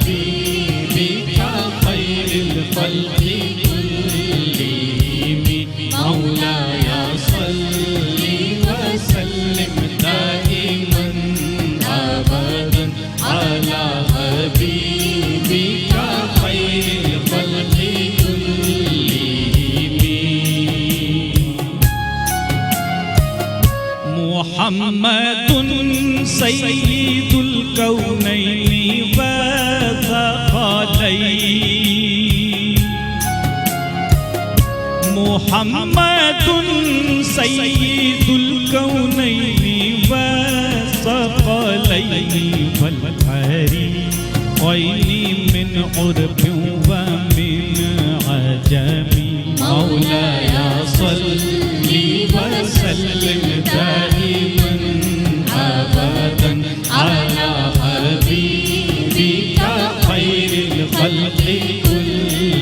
حبيبك خير الخلق كلهم مولاي صل وسلم دائما أبدا على حبيبك خير الخلق كلهم محمد سيد الكونين والثقلين محمد سيد الكونين والثقلين والحريقين من عرب ومن عجم مولاي صل وسلم دائما أبدا على حبيبك خير الخلق كلهم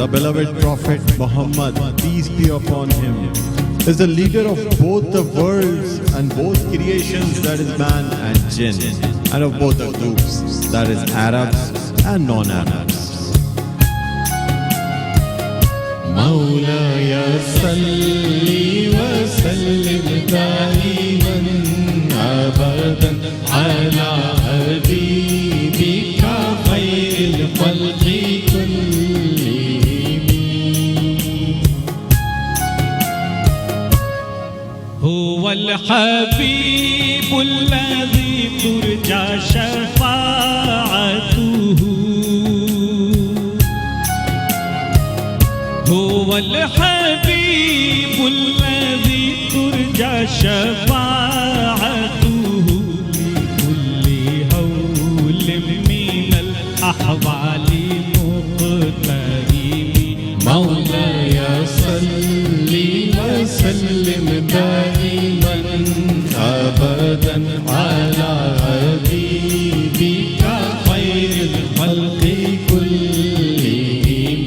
The beloved Prophet Muhammad, peace be upon him, is the leader of both the worlds and both creations, that is man and jinn, and of both the groups, that is Arabs and non-Arabs. مولاي صل وسلم دائما أبدا على حبيبك خير الخلق كلهم هو الحبيب الذي ترجى شفاعته هو الحبيب الذي ترجى شفاعته لكل هول من الأحوال مقترب مولاي صل وسلم دائما أبدا على حبيبك خير الخلق كلهم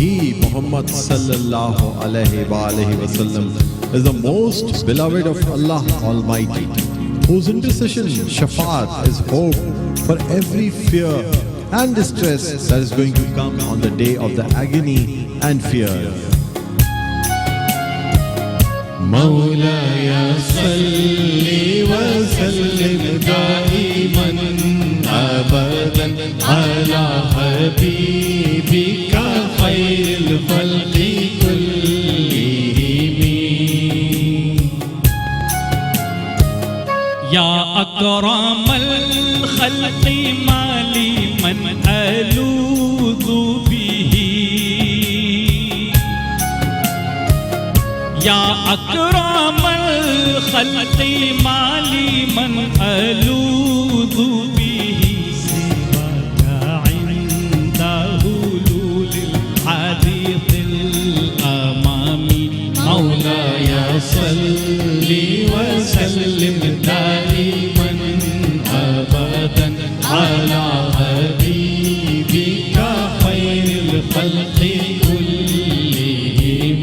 He, Muhammad sallallahu alaihi wasallam, is the most beloved of Allah Almighty, whose intercession, shafaat, is hope for every fear and distress that is going to come on the day of the agony and fear. مولاي صل وسلم دائما أبدا على حبيبك خير الخلق كلهم يا أكرم الخلق ما لي من ألوذ به يا أكرم الخلق ما لي من ألوذ به سواك عند هلول الحديث الأمام مولاي صل وسلم دائما أبدا على حبيبك خير الخلق كلهم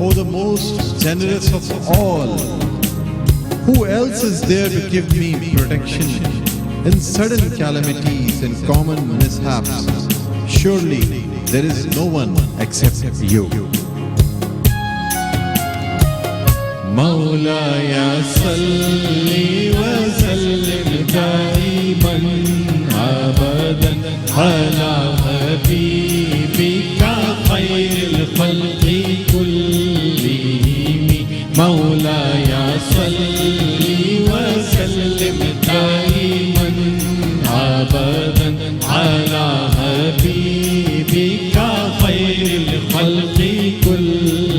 Oh, the most generous of all, who else is there to give me protection in sudden calamities, in common mishaps. Surely there is no one except you. مولاي صل وسلم دائما أبدا على حبيبك خير الخلق كلهم مولاي صل وسلم دائما أبدا على حبيبك خير الخلق كلهم.